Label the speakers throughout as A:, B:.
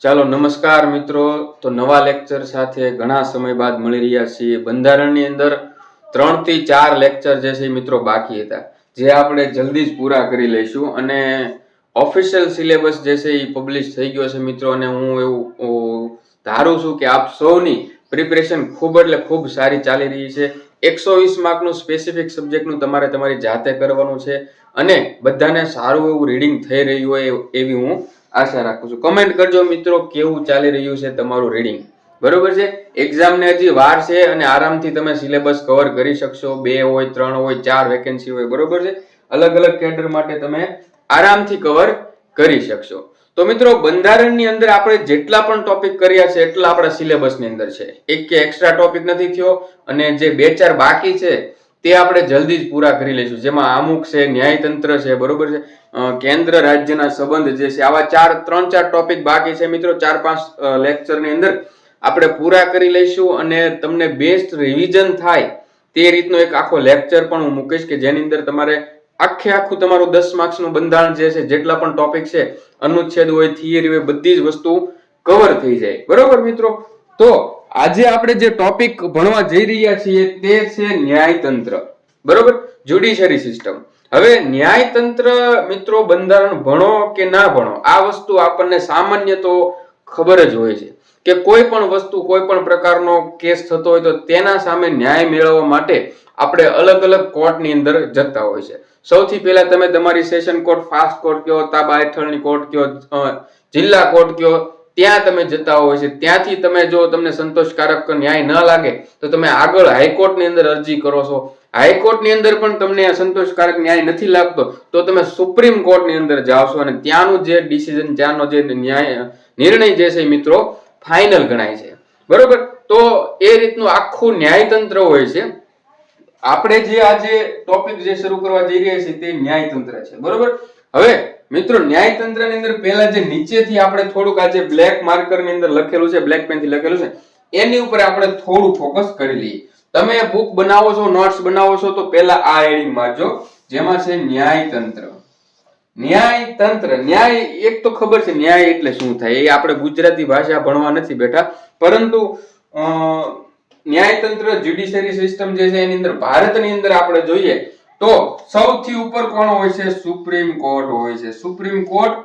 A: ચાલો નમસ્કાર મિત્રો, તો નવા લેક્ચર સાથે ઘણા સમય બાદ મળી રહ્યા છીએ. બંધારણની અંદર 3 થી 4 લેક્ચર જે છે મિત્રો બાકી હતા, જે આપણે જલ્દી જ પૂરા કરી લઈશું. અને ઓફિશિયલ સિલેબસ જે છે એ પબ્લિશ થઈ ગયો છે મિત્રો. અને હું એવું ધારું છું કે આપ સૌની પ્રિપેરેશન ખૂબ એટલે ખૂબ સારી ચાલી રહી છે. 120 માર્કનું સ્પેસિફિક સબ્જેક્ટનું તમારે તમારી જાતે કરવાનું છે અને બધાને સારું એવું રીડિંગ થઈ રહ્યું હોય એવી હું આશા રાખું છું. કમેન્ટ કરજો મિત્રો કેવું ચાલી રહ્યું છે તમારું રીડિંગ. બરોબર છે, એક્ઝામને હજી વાર છે અને આરામથી તમે સિલેબસ કવર કરી શકશો. 2 હોય, 3 હોય, 4 વેકેન્સી હોય, બરોબર છે, અલગ અલગ કેડર માટે તમે આરામથી કવર કરી શકશો. તો મિત્રો, બંધારણની અંદર આપણે જેટલા પણ ટોપિક કર્યા છે એટલા આપણા સિલેબસની અંદર છે. એક કે એક્સ્ટ્રા ટોપિક નથી થયો. અને જે 2-4 બાકી છે તે આપણે જલ્દી જ પૂરા કરી લઈશું. જેમાં આમુખ છે, ન્યાયતંત્ર છે, બરોબર છે, કેન્દ્ર રાજ્યના સંબંધ જે છે, આવા 3-4 ટોપિક બાકી છે મિત્રો. 4-5 લેક્ચરની અંદર આપણે પૂરા કરી લઈશું. અને તમને બેસ્ટ રિવિઝન થાય તે રીતનો એક આખો લેક્ચર પણ હું મૂકીશ કે જેની અંદર તમારે આખું તમારું 10 માર્ક્સનું બંધારણ જે છે, જેટલા પણ ટોપિક છે, અનુચ્છેદ હોય, થિયરી હોય, બધી જ વસ્તુ કવર થઈ જાય. બરોબર મિત્રો, તો આજે આપણે જે ટોપિક ભણવા જઈ રહ્યા છીએ તે છે ન્યાયતંત્ર. બરોબર, જ્યુડિશરી સિસ્ટમ. હવે ન્યાયતંત્ર મિત્રો, બંધારણ ભણો કે ના ભણો, આ વસ્તુ આપણને સામાન્ય તો ખબર જ હોય છે કે કોઈ પણ વસ્તુ, કોઈ પણ પ્રકારનો કેસ થતો હોય તો તેના સામે ન્યાય મેળવવા માટે આપણે અલગ અલગ કોર્ટની અંદર જતા હોય છે. સૌથી પહેલા તમે તમારી સેશન કોર્ટ, ફાસ્ટ કોર્ટ કયો, તાબા હેઠળની કોર્ટ કયો, જિલ્લા કોર્ટ કયો, ત્યાં તમે જતા હોય છે. ત્યાંથી તમે જો તમને સંતોષકારક ન્યાય ન લાગે તો તમે આગળ હાઈકોર્ટની અંદર અરજી કરો છો. હાઈકોર્ટની અંદર પણ તમને સંતોષકારક ન્યાય નથી લાગતો તો તમે સુપ્રીમ કોર્ટની અંદર જાઓ છો. અને ત્યાંનું જે ડિસિઝન, ત્યાંનો જે નિર્ણય જે છે મિત્રો ફાઇનલ ગણાય છે. બરોબર, તો એ રીતનું આખું ન્યાયતંત્ર હોય છે. આપણે જે આજે ટોપિક જે શરૂ કરવા જઈ રહ્યા છીએ તે ન્યાયતંત્ર છે. બરોબર, હવે મિત્રો, ન્યાયતંત્રની અંદર પહેલા જે નીચેથી આપણે થોડુંક આજે બ્લેક માર્કર ની અંદર લખેલું છે, બ્લેક પેન થી લખેલું છે, એની ઉપર આપણે થોડું ફોકસ કરી લઈએ. તમે બુક બનાવો છો, નોટ્સ બનાવો છો, તો પહેલા આ હેડિંગ મારજો, જેમાં છે ન્યાયતંત્ર. ન્યાયતંત્ર, ન્યાય એક તો ખબર છે ન્યાય એટલે શું થાય, એ આપણે ગુજરાતી ભાષા ભણવા નથી બેઠા, પરંતુ ન્યાયતંત્ર, જ્યુડિશરી સિસ્ટમ જે છે એની અંદર ભારતની અંદર આપણે જોઈએ તો સૌથી ઉપર કોણ હોય છે? સુપ્રીમ કોર્ટ હોય છે. સુપ્રીમ કોર્ટ,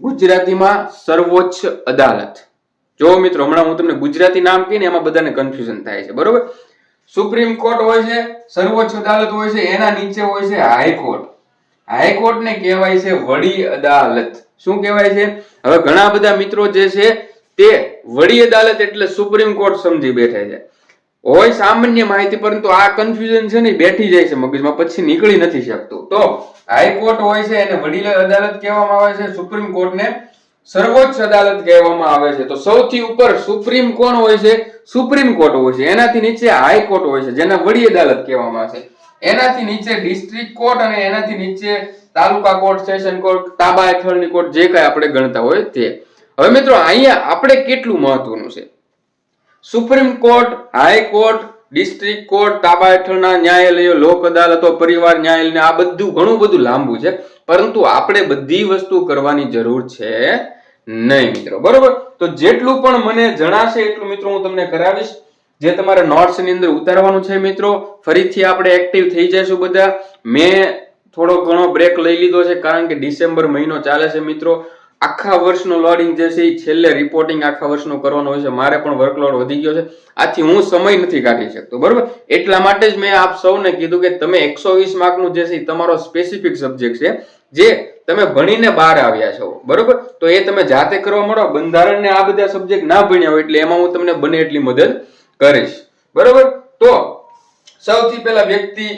A: ગુજરાતીમાં સર્વોચ્ચ અદાલત. જો મિત્રો, હમણાં હું તમને ગુજરાતી નામ કહીને એમાં બધાને કન્ફ્યુઝન થાય છે. બરોબર, સુપ્રીમ કોર્ટ હોય છે, સર્વોચ્ચ અદાલત હોય છે, એના નીચે હોય છે હાઈકોર્ટ. હાઈકોર્ટ ને કહેવાય છે વડી અદાલત. શું કહેવાય છે? હવે ઘણા બધા મિત્રો જે છે તે વડી અદાલત એટલે સુપ્રીમ કોર્ટ સમજી બેઠા છે. હોય સામાન્ય માહિતી, પરંતુ આ કન્ફ્યુઝન છે ને બેઠી જાય છે મગજમાં, પછી નીકળી નથી શકતું. તો હાઈકોર્ટ હોય છે એને વડી અદાલત કહેવામાં આવે છે, સુપ્રીમ કોર્ટને સર્વોચ્ચ અદાલત કહેવામાં આવે છે. તો સૌથી ઉપર સુપ્રીમ કોણ હોય છે? સુપ્રીમ કોર્ટ હોય છે. એનાથી નીચે હાઈકોર્ટ હોય છે, જેને વડી અદાલત કહેવામાં આવે છે. એનાથી નીચે ડિસ્ટ્રિક્ટ કોર્ટ, અને એનાથી નીચે તાલુકા કોર્ટ, સેશન કોર્ટ, તાબા હેઠળની કોર્ટ, જે કાંઈ આપણે ગણતા હોય તે. હવે મિત્રો, અહીંયા આપણે કેટલું મહત્વનું છે? Supreme court, high court, district court, તાબા હેઠળના ન્યાયાલયો, લોક અદાલતો, પરિવાર ન્યાયાલય, આ બધું ઘણું બધું લાંબુ છે, પરંતુ આપણે બધી વસ્તુ કરવાની જરૂર છે નહીં મિત્રો. બરોબર, તો જેટલું પણ મને જણાશે એટલું મિત્રો હું તમને કરાવીશ. જે તમારે નોટ્સ ની અંદર ઉતારવાનું છે મિત્રો, ફરીથી આપણે એક્ટિવ થઈ જઈશું બધા. મેં થોડો ઘણો બ્રેક લઈ લીધો છે કારણ કે ડિસેમ્બર મહિનો ચાલે છે મિત્રો. આખા વર્ષનો લોડિંગ જે છે એ છેલ્લે રિપોર્ટિંગ આખા વર્ષનું કરવાનું હોય છે. મારે પણ વર્કલોડ વધી ગયો છે, આથી હું સમય નથી કાઢી શકતો. બરોબર, એટલા માટે જ મેં આપ સૌને કીધું કે તમે 120 માર્કનું જે છે તમારો સ્પેસિફિક સબ્જેક્ટ છે, જે તમે ભણીને બહાર આવ્યા છો. બરોબર, તો એ તમે જાતે કરવા માંડો. બંધારણને આ બધા સબ્જેક્ટ ના ભણ્યા હોય એટલે એમાં હું તમને બને એટલી મદદ કરીશ. બરોબર, તો સૌથી પહેલા વ્યક્તિ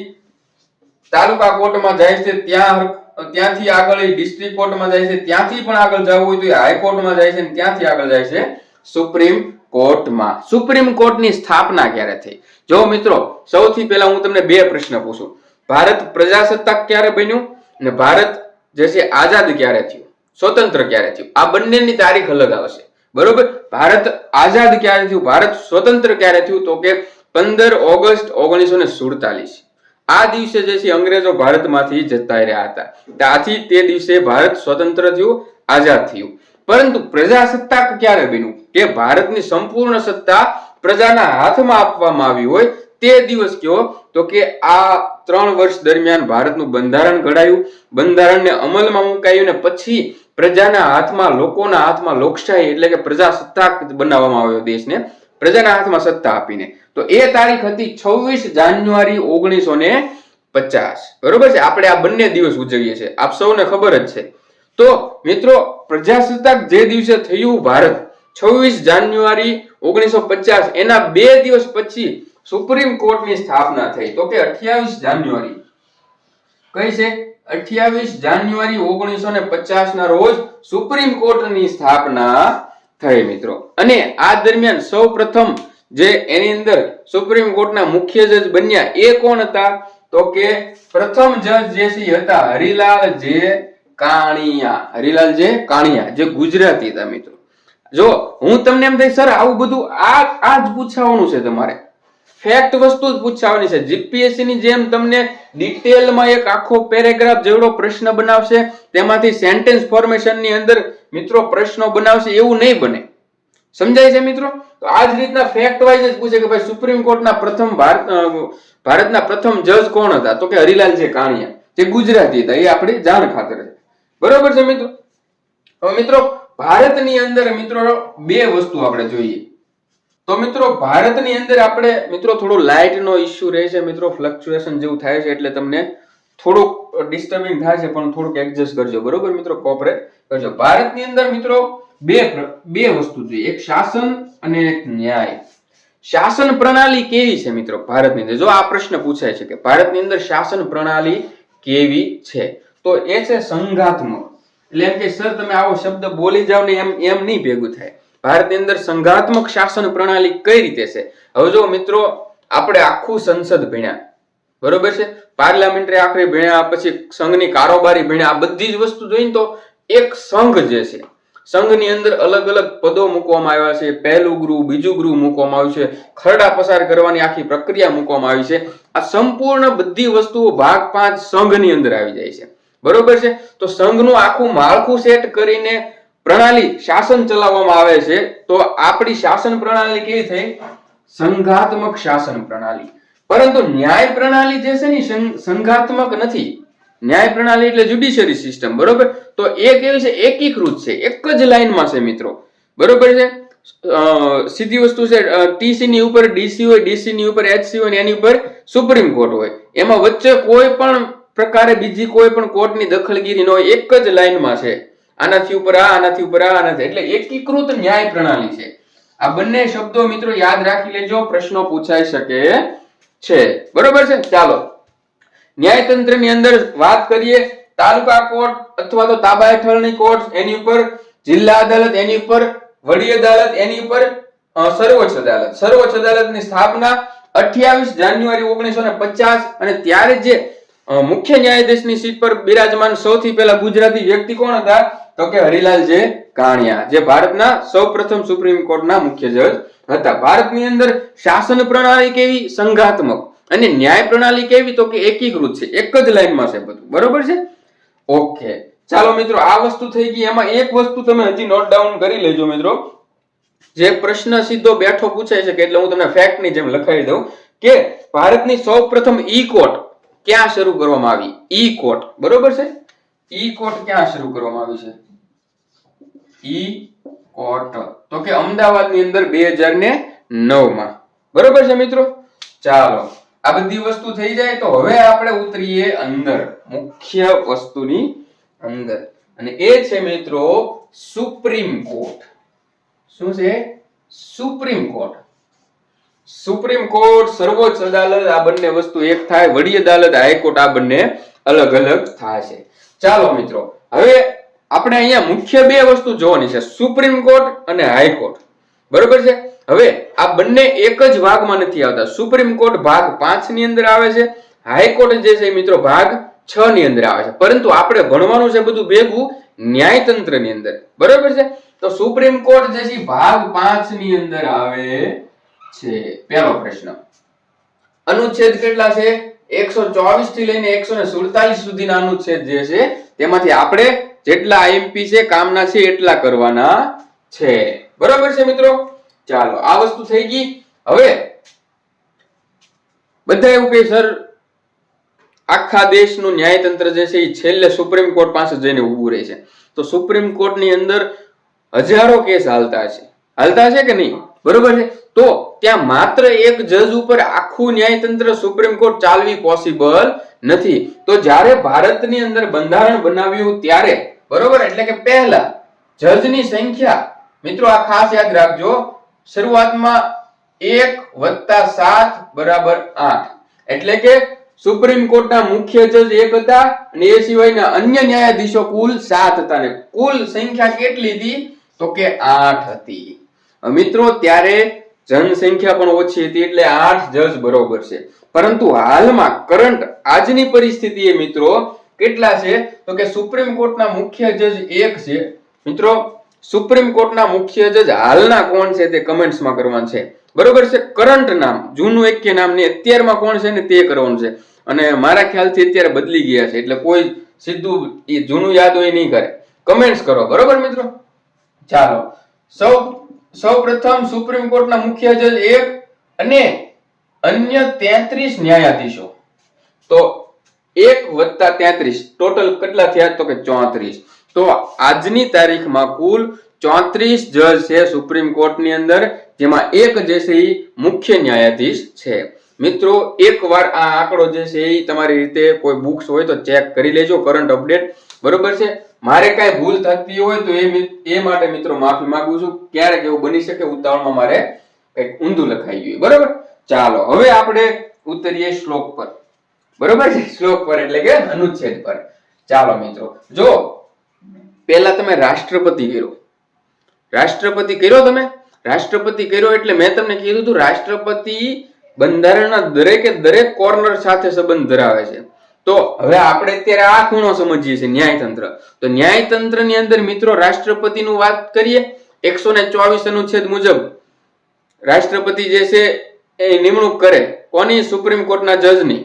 A: તાલુકા કોર્ટમાં જાય છે, ત્યાંથી આગળ ડિસ્ટ્રિક્ટ કોર્ટમાં જાય છે, ત્યાંથી પણ આગળ જવું હોય તો હાઈકોર્ટમાં જાય છે, ત્યાંથી આગળ જાય છે સુપ્રીમ કોર્ટમાં. સુપ્રીમ કોર્ટની સ્થાપના ક્યારે થઈ? જો મિત્રો, સૌથી પહેલા હું તમને 2 પ્રશ્ન પૂછું. ભારત પ્રજાસત્તાક ક્યારે બન્યું અને ભારત જે છે આઝાદ ક્યારે થયું, સ્વતંત્ર ક્યારે થયું? આ બંનેની તારીખ અલગ આવશે. બરોબર, ભારત આઝાદ ક્યારે થયું, ભારત સ્વતંત્ર ક્યારે થયું? તો કે 15 ઓગસ્ટ 1947. આ દિવસે જે છે અંગ્રેજો ભારતમાંથી જતા રહ્યા હતા. ત્યાંથી તે દિવસે ભારત સ્વતંત્ર થયું, આઝાદ થયું. પરંતુ પ્રજાસત્તાક ક્યારે બન્યું કે ભારતની સંપૂર્ણ સત્તા પ્રજાના હાથમાં આપવામાં આવી હોય તે દિવસ કયો તો કે આ 3 વર્ષ દરમિયાન ભારતનું બંધારણ ઘડાયું, બંધારણને અમલમાં મુકાયું ને પછી પ્રજાના હાથમાં, લોકોના હાથમાં લોકશાહી એટલે કે પ્રજાસત્તાક બનાવવામાં આવ્યો દેશને, પ્રજાના હાથમાં સત્તા આપીને. તો એ તારીખ હતી 26 જાન્યુઆરી 1950. બરોબર છે. આપણે આ બંને દિવસ ઉજવીએ છીએ, આપ સૌને ખબર જ છે. તો મિત્રો પ્રજાસત્તાક જે દિવસે થયું ભારત 26 જાન્યુઆરી 1950, એના 2 દિવસ પછી સુપ્રીમ કોર્ટની સ્થાપના થઈ. તો કે 28 જાન્યુઆરી કઈ છે 28 જાન્યુઆરી 1950 ના રોજ સુપ્રીમ કોર્ટની સ્થાપના થઈ મિત્રો. અને આ દરમિયાન સૌ પ્રથમ જે એની અંદર સુપ્રીમ કોર્ટના મુખ્ય જજ બન્યા એ કોણ હતા તો કે પ્રથમ જજ જે હતા હરિલાલ જે કાણિયા. હરિલાલ જે કાણિયા, જે ગુજરાતી હતા મિત્રો. જો હું તમને એમ થાય સર આવું બધું આ જ પૂછવાનું છે, તમારે ફેક્ટ વસ્તુ જ પૂછવાની છે. જીપીએસસી ની જેમ તમને ડિટેલમાં એક આખો પેરેગ્રાફ જેવડો પ્રશ્ન બનાવશે, તેમાંથી સેન્ટેન્સ ફોર્મેશન ની અંદર મિત્રો પ્રશ્નો બનાવશે, એવું નહીં બને. સમજાય છે મિત્રો? તો આ જ રીતના ફેક્ટ વાઇઝ જ પૂછે કે ભાઈ સુપ્રીમ કોર્ટના પ્રથમ ભારતના પ્રથમ જજ કોણ હતા તો કે હરિલાલ જે કાણિયા, જે ગુજરાતી હતા. એ આપણી જાણ ખાતર છે. બરોબર છે મિત્રો? હવે મિત્રો ભારતની અંદર મિત્રો 2 વસ્તુ આપણે જોઈએ. તો મિત્રો ભારતની અંદર આપણે મિત્રો થોડો લાઇટ નો ઇશ્યુ રહે છે મિત્રો, ફ્લક્ચ્યુએશન જેવું થાય છે એટલે તમને થોડુંક ડિસ્ટર્બિંગ થાય છે, પણ થોડુંક એડજસ્ટ કરજો. બરોબર મિત્રો? કોઓપરેટ કરજો. ભારતની અંદર મિત્રો બે વસ્તુ જોઈએ, એક શાસન અને એક ન્યાય. શાસન પ્રણાલી કેવી છે મિત્રો ભારતની અંદર? જો આ પ્રશ્ન પૂછાય છે કે ભારતની અંદર શાસન પ્રણાલી કેવી છે, તો એ છે સંઘાત્મક. એટલે એમ કે સર તમે આવો શબ્દ બોલી જાવ ને એમ નહીં ભેગું થાય. ભારતની અંદર સંઘાત્મક શાસન પ્રણાલી કઈ રીતે છે? હવે જો મિત્રો આપણે આખું સંસદ ભણ્યા, બરોબર છે, પાર્લામેન્ટરી આખરી ભણ્યા, પછી સંઘની કારોબારી ભણ્યા, આ બધી જ વસ્તુ જોઈને તો એક સંઘ જે છે, સંઘની અંદર અલગ અલગ પદો મૂકવામાં આવ્યા છે, પહેલું ગૃહ, બીજું ગૃહ મૂકવામાં આવ્યું છે, ખરડા પસાર કરવાની આખી પ્રક્રિયા મૂકવામાં આવી છે. આ સંપૂર્ણ બધી વસ્તુઓ ભાગ 5 સંઘની અંદર આવી જાય છે. બરોબર છે? તો સંઘનું આખું માળખું સેટ કરીને પ્રણાલી શાસન ચલાવવામાં આવે છે. તો આપણી શાસન પ્રણાલી કેવી થઈ? સંઘાત્મક શાસન પ્રણાલી. પરંતુ ન્યાય પ્રણાલી જે છે ને સંઘાત્મક નથી. ન્યાય પ્રણાલી એટલે જ્યુડિશિયરી સિસ્ટમ. બરોબર? તો એ કેવી છે? એકીકૃત છે, એક જ લાઈનમાં છે મિત્રો. બરોબર છે? સીધી વસ્તુ છે, ટીસી ની ઉપર ડીસી હોય, ડીસી ની ઉપર એચસી હોય, એની ઉપર સુપ્રીમ કોર્ટ હોય. એમાં વચ્ચે કોઈ પણ પ્રકારે બીજી કોઈ પણ કોર્ટની દખલગીરી ન હોય, એક જ લાઈનમાં છે. આનાથી ઉપર આ, આનાથી ઉપર આ, આનાથી, એટલે એકીકૃત ન્યાય પ્રણાલી છે. આ બંને શબ્દો મિત્રો યાદ રાખી લેજો, પ્રશ્નો પૂછાઈ શકે છે. બરોબર છે? ચાલો ન્યાયતંત્ર ની અંદર વાત કરીએ, તાલુકા કોર્ટ અથવા તો તાબા હેઠળની કોર્ટ, એની ઉપર જિલ્લા અદાલત, એની ઉપર વડી અદાલત, એની ઉપર સર્વોચ્ચ અદાલત. સર્વોચ્ચ અદાલતની સ્થાપના 28 જાન્યુઆરી 1950. અને ત્યારે જે મુખ્ય ન્યાયાધીશની સીટ પર બિરાજમાન સૌથી પહેલા ગુજરાતી વ્યક્તિ કોણ હતા તો કે હરિલાલ જે કાણિયા, જે ભારતના સૌપ્રથમ સુપ્રીમ કોર્ટના મુખ્ય જજ હતા. ભારતની અંદર શાસન પ્રણાલી કેવી? સંઘાત્મક. અને ન્યાય પ્રણાલી કેવી? તો કે એકીકૃત છે, એક જ લાઈનમાં છે બધું. બરોબર છે? ઓકે, ચાલો મિત્રો આ વસ્તુ થઈ ગઈ. એમાં એક વસ્તુ તમે હજી નોટ ડાઉન કરી લેજો મિત્રો, જે પ્રશ્ન સીધો બેઠો પૂછાય છે કે એટલે હું તમને ફેક્ટ ની જેમ લખાવી દઉં કે ભારતની સૌપ્રથમ ઈ કોર્ટ ક્યાં શરૂ કરવામાં આવી? ઈ કોર્ટ. બરોબર છે? ઈ કોર્ટ ક્યાં શરૂ કરવામાં આવી છે? ઈ કોર્ટ તો કે અમદાવાદની અંદર 2009 માં. બરોબર છે મિત્રો? ચાલો આ બધી વસ્તુ થઈ જાય તો હવે આપણે ઉતરીએ અંદર, મુખ્ય વસ્તુની અંદર, અને એ છે મિત્રો સુપ્રીમ કોર્ટ. શું છે? Supreme court. સુપ્રીમ કોર્ટ, સર્વોચ્ચ અદાલત, આ બંને વસ્તુ એક થાય. વડી અદાલત, હાઈકોર્ટ, આ બંને અલગ અલગ થાય છે. ચાલો મિત્રો હવે આપણે અહીંયા મુખ્ય 2 વસ્તુ જોવાની છે, સુપ્રીમ કોર્ટ અને હાઈકોર્ટ. બરોબર છે? હવે આ બંને એક જ ભાગમાં નથી આવતા. સુપ્રીમ કોર્ટ ભાગ 5 ની અંદર આવે છે, હાઈકોર્ટ જે છે મિત્રો ભાગ 6 ની અંદર આવે છે. પરંતુ આપણે ભણવાનું છે બધું ભેગું ન્યાયતંત્ર ની અંદર. બરોબર છે? તો સુપ્રીમ કોર્ટ જે છે ભાગ 5 ની અંદર આવે છે. પહેલો પ્રશ્ન, અનુચ્છેદ કેટલા છે? 124 થી લઈને 147 સુધીના અનુચ્છેદ જે છે તેમાંથી આપણે જેટલા આઈએમપી છે કામના છે એટલા કરવાના છે. બરોબર છે મિત્રો? ચાલો આ વસ્તુ થઈ ગઈ. હવે બધા એવું કહે સર આખા દેશનું ન્યાયતંત્ર જે છે એ છેલ્લે સુપ્રીમ કોર્ટ પાસે જઈને ઊભું રહે છે. તો સુપ્રીમ કોર્ટની અંદર હજારો કેસ હાલતા છે કે નહીં? બરોબર છે? તો ત્યાં માત્ર એક જજ ઉપર આખું ન્યાયતંત્ર સુપ્રીમ કોર્ટ ચાલવી પોસિબલ નથી. તો જ્યારે ભારતની અંદર બંધારણ બનાવ્યું ત્યારે, બરોબર, એટલે કે પહેલા જજની સંખ્યા મિત્રો આ ખાસ યાદ રાખજો, શરૂઆતમાં 1 + 7 = 8, એટલે કે સુપ્રીમ કોર્ટના મુખ્ય જજ 1 હતા અને એ સિવાયના અન્ય ન્યાયાધીશો કુલ 7 હતા ને કુલ સંખ્યા કેટલી હતી? તો કે 8 હતી. મિત્રો ત્યારે જનસંખ્યા પણ ઓછી હતી એટલે 8 જજ બરોબર છે. પરંતુ હાલમાં કરંટ આજની પરિસ્થિતિએ મિત્રો કેટલા છે? તો કે સુપ્રીમ કોર્ટના મુખ્ય જજ 1 છે. મિત્રો સુપ્રીમ કોર્ટના મુખ્ય જજ હાલના કોણ છે તે કમેન્ટ્સમાં કરવાનું છે. બરોબર છે? કરંટ નામ, જૂનું એકે નામ ને અત્યારમાં કોણ છે ને તે કરવાનું છે. અને મારા ખ્યાલથી અત્યારે બદલી ગયા છે એટલે કોઈ સીધું એ જૂનું યાદ હોય નહીં કરે. કમેન્ટ્સ કરો. બરોબર મિત્રો? ચાલો સૌ પ્રથમ સુપ્રીમ કોર્ટના મુખ્ય જજ 1 અને અન્ય 33 ન્યાયાધીશો. તો 1 + 33 ટોટલ કેટલા થયા? તો કે 34. તો આજની તારીખમાં કુલ 34 જજ છે સુપ્રીમ કોર્ટની અંદર, જેમાં એક જે છે એ મુખ્ય ન્યાયાધીશ છે. મિત્રો એકવાર આ આંકડો જે છે એ તમારી રીતે કોઈ બુક્સ હોય તો ચેક કરી લેજો, કરંટ અપડેટ. બરોબર છે? મારે કઈ ભૂલ થતી હોય તો એ માટે મિત્રો માફી માંગુ છું. ક્યારેક એવું બની શકે ઉતાવળમાં મારે કઈક ઊંધું લખાઈ ગયું. બરોબર? ચાલો હવે આપણે ઉતરીએ શ્લોક પર. બરોબર છે? શ્લોક પર એટલે કે અનુચ્છેદ પર. ચાલો મિત્રો, જો પહેલા તમે રાષ્ટ્રપતિ કર્યો તમે રાષ્ટ્રપતિ કર્યો એટલે મેં તમને કીધું હતું રાષ્ટ્રપતિ બંધારણના દરેક કોર્નર સાથે સંબંધ ધરાવે છે. તો હવે આપણે અત્યારે આ ખૂણો સમજીએ છીએ ન્યાયતંત્ર. તો ન્યાયતંત્રની અંદર મિત્રો રાષ્ટ્રપતિનું વાત કરીએ. 124 અનુચ્છેદ મુજબ રાષ્ટ્રપતિ જે છે એ નિમણૂક કરે કોની? સુપ્રીમ કોર્ટના જજની.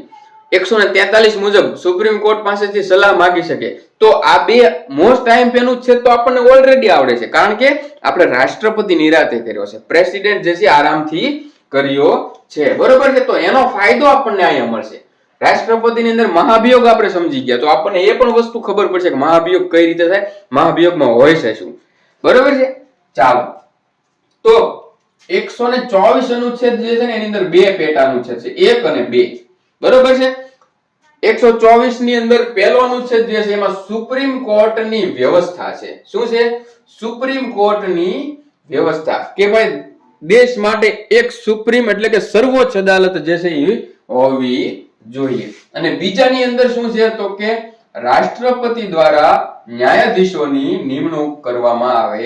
A: 143 મુજબ સુપ્રીમ કોર્ટ પાસેથી સલાહ માંગી શકે. તો આ બે મોસ્ટ આઈએમપી અનુચ્છેદ તો આપણને ઓલરેડી આવડે છે, કારણ કે આપણે રાષ્ટ્રપતિ નિરાતે કર્યો છે, પ્રેસિડેન્ટ જે છે આરામથી કર્યો છે. બરોબર છે? તો એનો ફાયદો આપણને અહીંયા મળશે. રાષ્ટ્રપતિની અંદર મહાભિયોગ આપણે સમજી ગયા તો આપણને એ પણ વસ્તુ ખબર પડશે કે મહાભિયોગ કઈ રીતે થાય, મહાભિયોગમાં હોય છે શું. બરોબર છે? ચાલો તો 124 અનુચ્છેદ જે છે ને એની અંદર બે પેટા અનુચ્છેદ છે, 1 અને 2. બરોબર છે? 124 ની અંદર પહેલો અનુચ્છેદ જે છે એમાં સુપ્રીમ કોર્ટની વ્યવસ્થા છે. શું છે? સુપ્રીમ કોર્ટની વ્યવસ્થા કે ભાઈ દેશ માટે એક સુપ્રીમ એટલે કે સર્વોચ્ચ અદાલત જે છે એ હોવી જોઈએ. અને બીજાની અંદર શું છે? તો કે રાષ્ટ્રપતિ દ્વારા ન્યાયાધીશોની નિમણૂક કરવામાં આવે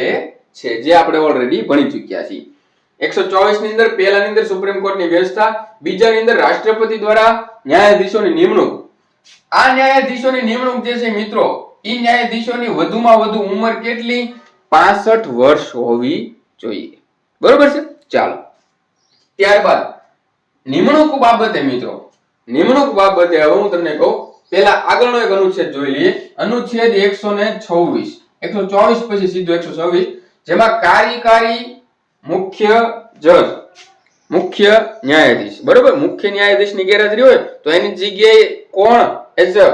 A: છે, જે આપણે ઓલરેડી ભણી ચૂક્યા છીએ. 124 ની અંદર પહેલાની અંદર સુપ્રીમ કોર્ટની વ્યવસ્થા, બીજાની અંદર રાષ્ટ્રપતિ દ્વારા ન્યાયાધીશોની નિમણૂક. આ ન્યાયાધીશોની નિમણૂક જે છે મિત્રો, ઈ ન્યાયાધીશોની વધુમાં વધુ ઉંમર કેટલી? 65 વર્ષ હોવી જોઈએ. બરોબર છે? ચાલો ત્યારબાદ નિમણૂક બાબતે મિત્રો, નિમણૂક બાબતે હવે હું તમને કહું, પહેલા આગળનો એક અનુચ્છેદ જોઈ લઈએ. અનુચ્છેદ 126. 124 પછી સીધો 126, જેમાં કાર્યકારી મુખ્ય જજ, મુખ્ય ન્યાયાધીશ. બરોબર? મુખ્ય ન્યાયાધીશની ગેરહાજરી હોય તો એની જગ્યાએ કોણ એઝ અ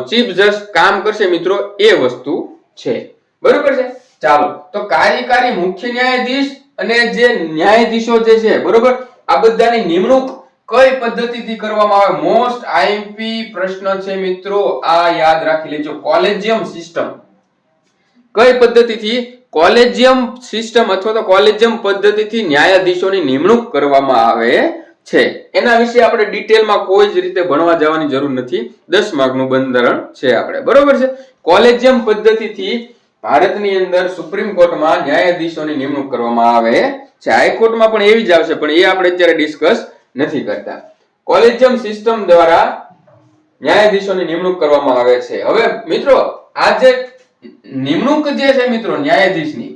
A: ચીફ જજ કામ કરશે મિત્રો, એ વસ્તુ છે. બરોબર છે? ચાલો તો કાર્યકારી મુખ્ય ન્યાયાધીશ અને જે ન્યાયાધીશો જે છે, બરોબર, આ બધાની નિમણૂક કઈ પદ્ધતિથી કરવામાં આવે? મોસ્ટ આઈએમપી પ્રશ્ન છે મિત્રો, આ યાદ રાખી લેજો. Collegium system. કઈ પદ્ધતિથી? કોલેજિયમ સિસ્ટમ અથવા તો કોલેજિયમ પદ્ધતિથી ન્યાયાધીશોની નિમણૂક કરવામાં આવે છે. એના વિશે આપણે ડિટેલમાં કોઈ જ રીતે ભણવા જવાની જરૂર નથી. 10 માર્કનું બંધારણ છે આપણે. બરોબર છે? કોલેજિયમ પદ્ધતિથી ભારતની અંદર સુપ્રીમ કોર્ટમાં ન્યાયાધીશોની નિમણૂક કરવામાં આવે છે. હાઈકોર્ટમાં પણ એવી જ આવશે, પણ એ આપણે અત્યારે ડિસ્કસ નથી કરતા. કોલેજિયમ સિસ્ટમ દ્વારા ન્યાયાધીશોની નિમણૂક કરવામાં આવે છે. હવે મિત્રો આ જે નિમણૂક જે છે મિત્રો ન્યાયાધીશની,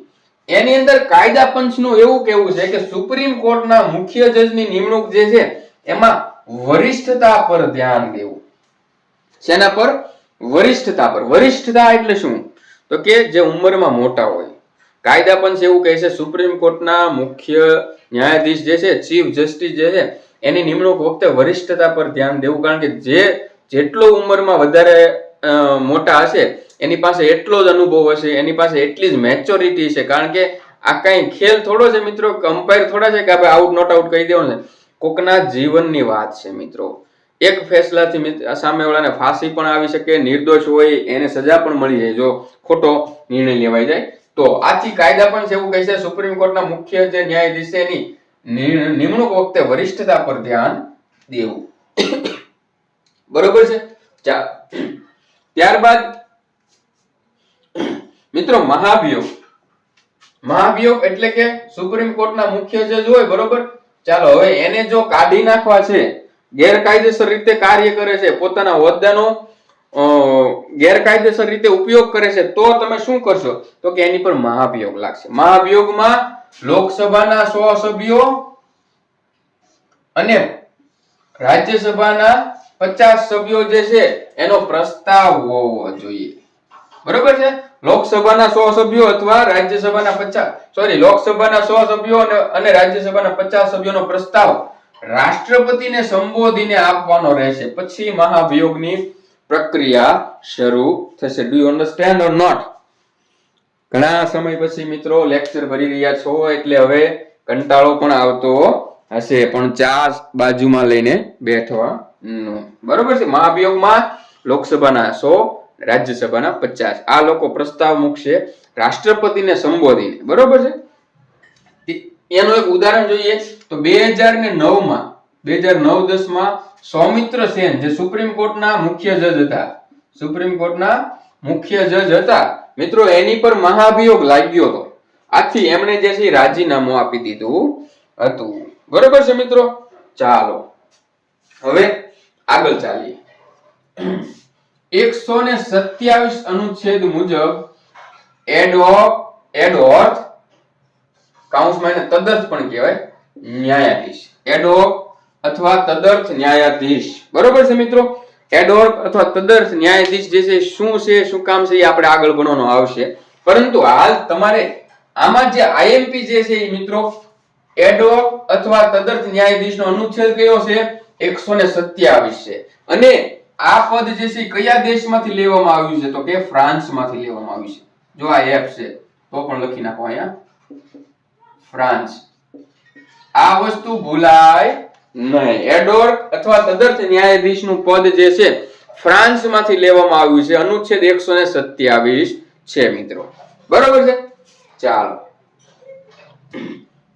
A: એની અંદર કાયદા પંચનું એવું કહેવું છે કે સુપ્રીમ કોર્ટના મુખ્ય જજની નિમણૂક જે છે એમાં વરિષ્ઠતા પર ધ્યાન દેવું. શેના પર? વરિષ્ઠતા પર. વરિષ્ઠતા એટલે શું? તો કે જે ઉંમરમાં મોટા હોય. કાયદા પંચ એવું કહે છે સુપ્રીમ કોર્ટના મુખ્ય ન્યાયાધીશ જે છે, ચીફ જસ્ટિસ જે છે, એની નિમણૂક વખતે વરિષ્ઠતા પર ધ્યાન દેવું. કારણ કે જેટલો ઉંમરમાં વધારે મોટા હશે એની પાસે એટલો જ અનુભવ હશે, એની પાસે એટલી જ મેચ્યોરિટી છે. કારણ કે આ કઈ ખેલ થોડો છે મિત્રો, કમ્પાયર થોડા છે કે આપણે આઉટ નોટ આઉટ કહી દેવાનું છે. કોકના જીવનની વાત છે મિત્રો. એક ફેસલાથી સામેવાળાને ફાંસી પણ આવી શકે, નિર્દોષ હોય એને સજા પણ મળી જાય જો ખોટો નિર્ણય લેવાઈ જાય તો. આથી કાયદા પણ એવું કહે છે સુપ્રીમ કોર્ટના મુખ્ય જે ન્યાયાધીશ છે એની નિમણૂક વખતે વરિષ્ઠતા પર ધ્યાન દેવું. બરોબર છે. ત્યારબાદ મિત્રો મહાભિયોગ. મહાભિયોગ એટલે કે સુપ્રીમ કોર્ટના મુખ્ય જજ હોય, બરોબર. ચાલો હવે એને જો કાઢી નાખવા છે, ગેરકાયદેસર રીતે કાર્ય કરે છે, પોતાના હોદ્દાનો ગેરકાયદેસર રીતે ઉપયોગ કરે છે, તો તમે શું કરશો? તો કે એની પર મહાભિયોગ લાગશે. મહાભિયોગમાં લોકસભાના 100 સભ્યો અને રાજ્યસભાના 50 સભ્યો જે છે એનો પ્રસ્તાવ હોવો જોઈએ. બરોબર છે. લોકસભાના 100 સભ્યો અથવા રાજ્યસભાના લોકસભાના 100 સભ્યો અને રાજ્યસભાના 50 સભ્યોનો પ્રસ્તાવ રાષ્ટ્રપતિને સંબોધીને આપવાનો રહેશે. પછી મહાભિયોગની પ્રક્રિયા શરૂ થશે. Do you understand or not? ઘણા સમય પછી મિત્રો લેક્ચર ભરી રહ્યા છો એટલે હવે કંટાળો પણ આવતો હશે, પણ ચા બાજુમાં લઈને બેઠવાનું. બરોબર છે. મહાભિયોગમાં લોકસભાના 100, રાજ્યસભાના 50 આ લોકો પ્રસ્તાવ મૂકશે રાષ્ટ્રપતિને સંબોધીને. બરોબર છે. એનું એક ઉદાહરણ જોઈએ તો 2009-10માં સૌમિત્ર સેન જે સુપ્રીમ કોર્ટના મુખ્ય જજ હતા મિત્રો, એની પર મહાભિયોગ લાગ્યો હતો. આથી એમણે જે છે રાજીનામું આપી દીધું હતું. બરોબર છે મિત્રો. ચાલો હવે આગળ ચાલીએ. 127 અનુચ્છેદ મુજબ એડહોક કાઉન્સમાં એને તદર્થ પણ કહેવાય ન્યાયાધીશ. એડહોક અથવા તદર્થ ન્યાયાધીશ. બરોબર છે મિત્રો. એડહોક અથવા તદર્થ ન્યાયાધીશ જે છે શું છે, શું કામ છે એ આપણે આગળ ભણવાનું આવશે. પરંતુ હાલ તમારે આમાં જે આઈએમપી જે છે એ મિત્રો એડહોક અથવા તદર્થ ન્યાયાધીશનો અનુચ્છેદ કયો છે? 127 છે. અને આ પદ જે છે કયા દેશમાંથી લેવામાં આવ્યું છે? તો કે ફ્રાન્સમાંથી લેવામાં આવ્યું છે. જો આ એફ છે તો પણ લખી નાખો અહીંયા ફ્રાન્સ. આ વસ્તુ ભૂલાય નહીં. એડહોક અથવા તદર્થ ન્યાયાધીશનું પદ જે છે ફ્રાન્સમાંથી લેવામાં આવ્યું છે. અનુચ્છેદ 127 છે મિત્રો. બરોબર છે. ચાલો